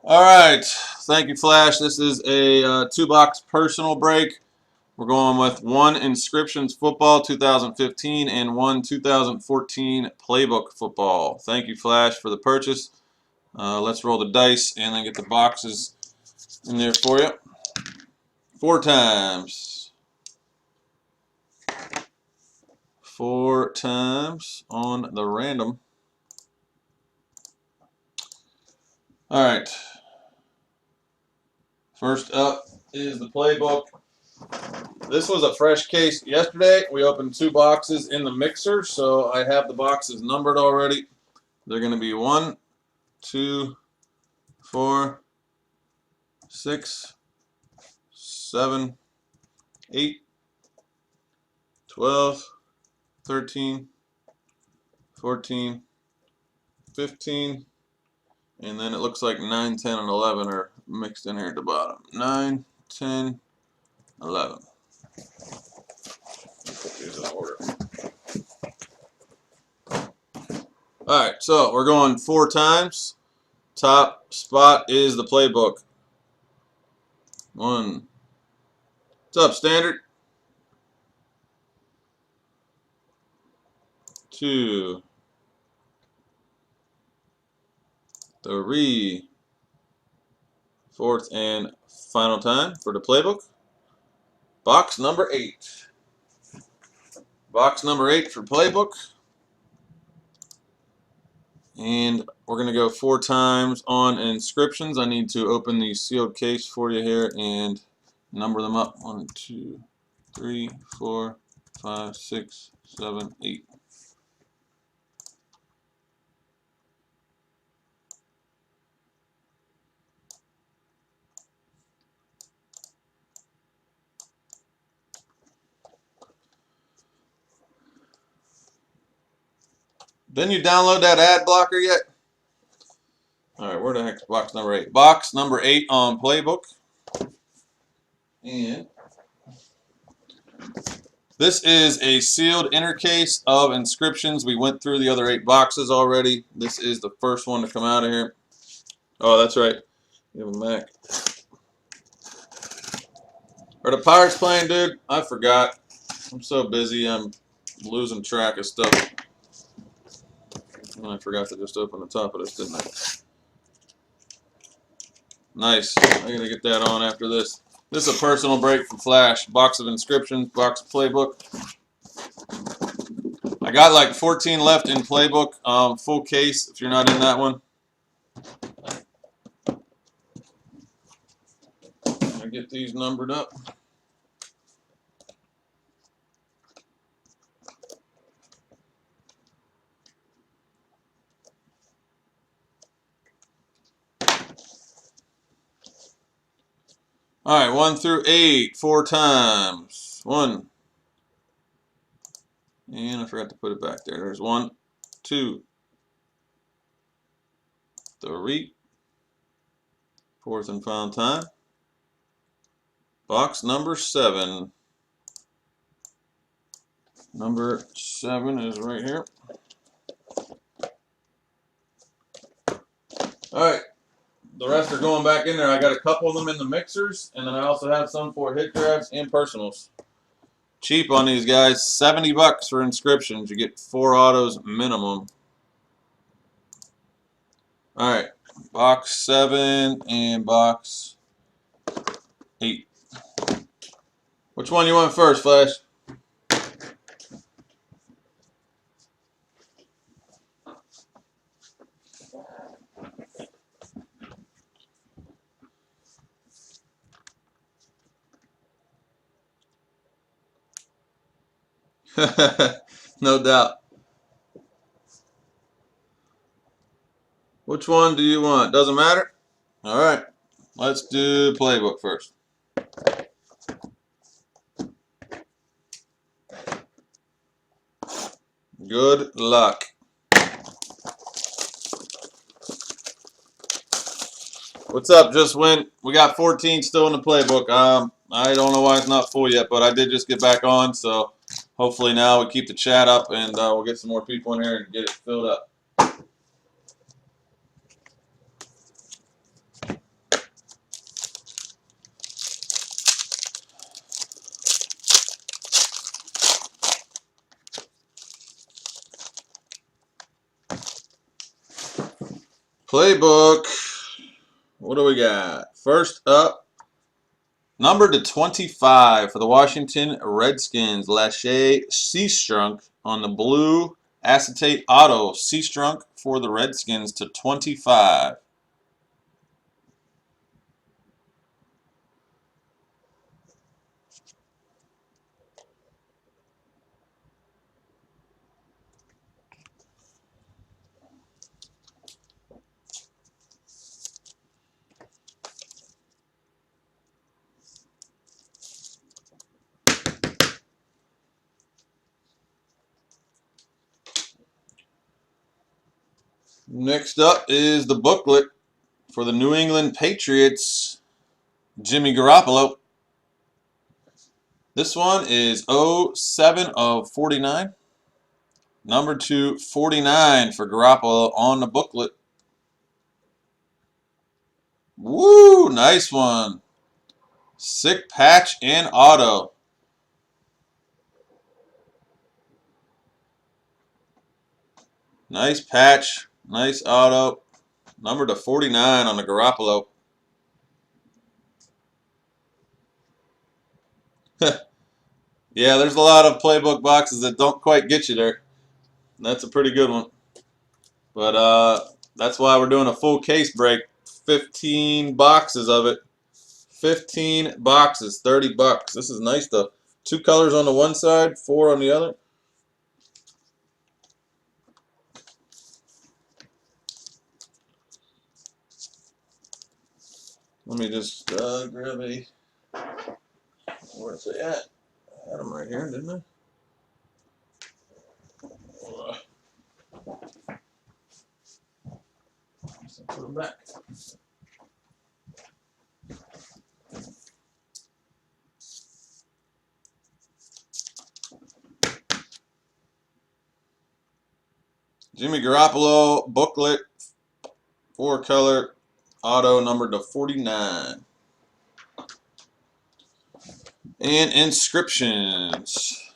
All right. Thank you, Flash. This is a two-box personal break. We're going with one Inscriptions Football 2015 and one 2014 Playbook Football. Thank you, Flash, for the purchase. Let's roll the dice and then get the boxes in there for you. 4 times. 4 times on the random. All right. First up is the playbook. This was a fresh case yesterday. We opened 2 boxes in the mixer, so I have the boxes numbered already. They're going to be 1, 2, 4, 6, 7, 8, 12, 13, 14, 15, and then it looks like 9, 10, and 11 are mixed in here at the bottom. 9, 10, 11. Put these in order. Alright, so we're going 4 times. Top spot is the playbook. 1. What's up, Standard? 2. 3. Fourth and final time for the playbook. Box number 8. Box number 8 for playbook. And we're going to go 4 times on inscriptions. I need to open the sealed case for you here and number them up. 1, 2, 3, 4, 5, 6, 7, 8. Didn't you download that ad blocker yet? Alright, where the heck's box number 8? Box number 8 on playbook. And this is a sealed inner case of inscriptions. We went through the other 8 boxes already. This is the first one to come out of here. Oh, that's right. You have a Mac. Are the Pirates playing, dude? I forgot. I'm so busy. I'm losing track of stuff. And I forgot to just open the top of this, didn't I? Nice. I gotta get that on after this. This is a personal break from Flash. Box of inscriptions, box of playbook. I got like 14 left in playbook. Full case if you're not in that one. I get these numbered up. All right, 1 through 8, 4 times. 1. And I forgot to put it back there. There's 1, 2, 3. Fourth and final time. Box number 7. Number 7 is right here. All right. The rest are going back in there. I got a couple of them in the mixers, and then I also have some for hit drafts and personals. Cheap on these guys. 70 bucks for inscriptions. You get 4 autos minimum. All right. Box 7 and box 8. Which one you want first, Flash? No doubt. Which one do you want? Doesn't matter? All right. Let's do playbook first. Good luck. What's up? Just went. We got 14 still in the playbook. I don't know why it's not full yet, but I did just get back on, so hopefully now we keep the chat up and we'll get some more people in here and get it filled up. Playbook. What do we got? First up, number to 25 for the Washington Redskins. Lachey Seastrunk on the blue acetate auto. Seastrunk for the Redskins to 25. Next up is the booklet for the New England Patriots. Jimmy Garoppolo. This one is 07 of 49. Number 249 for Garoppolo on the booklet. Woo! Nice one. Sick patch and auto. Nice patch. Nice auto. Number to 49 on the Garoppolo. Yeah, there's a lot of playbook boxes that don't quite get you there. That's a pretty good one. But that's why we're doing a full case break. 15 boxes of it. 15 boxes, 30 bucks. This is nice stuff. 2 colors on the one side, 4 on the other. Let me just grab a. Where's it at? I had them right here, didn't I? Put them back. Jimmy Garoppolo booklet, 4-color auto numbered to 49. And Inscriptions,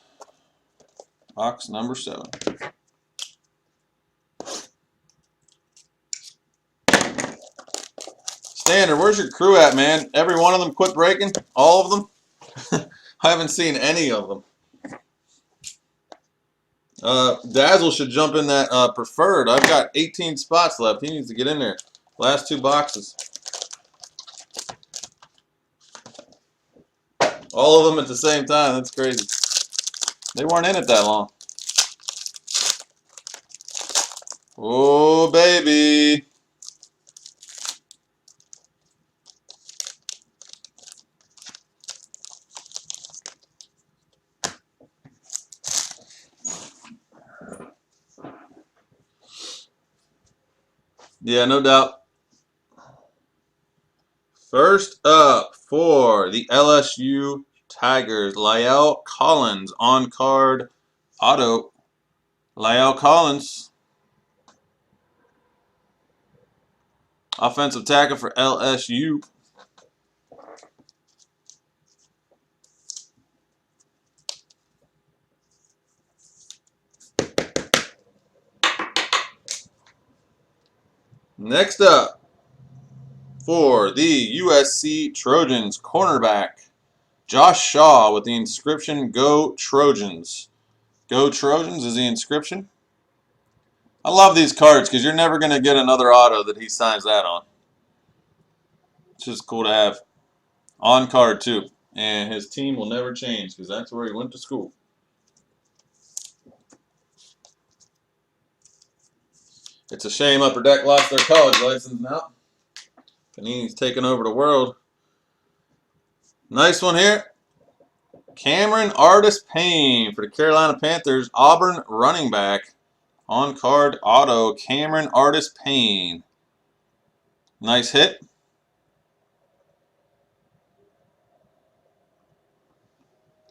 box number 7. Standard, where's your crew at, man? Every one of them quit breaking? All of them? I haven't seen any of them. Dazzle should jump in that preferred. I've got 18 spots left. He needs to get in there. Last 2 boxes. All of them at the same time. That's crazy. They weren't in it that long. Oh, baby. Yeah, no doubt. First up for the LSU Tigers, La'el Collins on card auto. La'el Collins, offensive tackle for LSU. Next up for the USC Trojans, cornerback Josh Shaw with the inscription "Go Trojans." Go Trojans is the inscription. I love these cards because you're never going to get another auto that he signs that on. It's just cool to have. On card too. And his team will never change because that's where he went to school. It's a shame Upper Deck lost their college license now. Panini's taking over the world. Nice one here. Cameron Artis Payne for the Carolina Panthers. Auburn running back. On card auto. Cameron Artis Payne. Nice hit.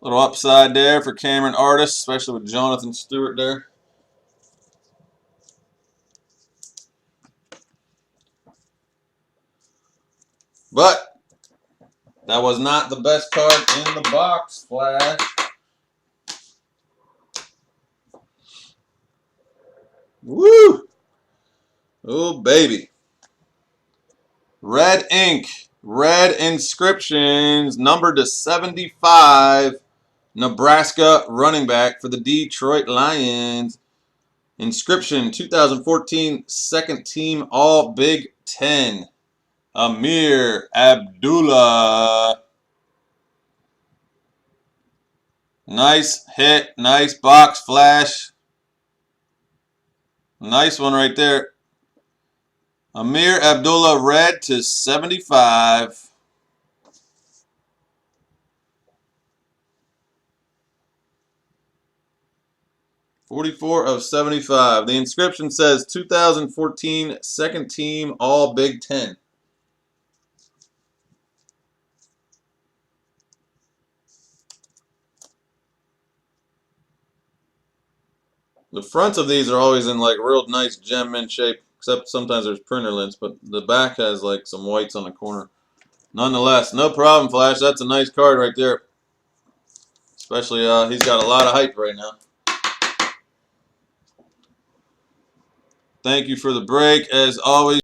Little upside there for Cameron Artis, especially with Jonathan Stewart there. But that was not the best card in the box, Flash. Woo! Oh, baby. Red ink. Red inscriptions. Numbered to 75. Nebraska running back for the Detroit Lions. Inscription 2014 second team All Big Ten. Amir Abdullah. Nice hit. Nice box flash. Nice one right there. Amir Abdullah red to 75. 44 of 75. The inscription says 2014 second team All Big Ten. The fronts of these are always in like real nice gem mint shape, except sometimes there's printer lints, but the back has like some whites on the corner. Nonetheless, no problem, Flash. That's a nice card right there. Especially he's got a lot of hype right now. Thank you for the break. As always,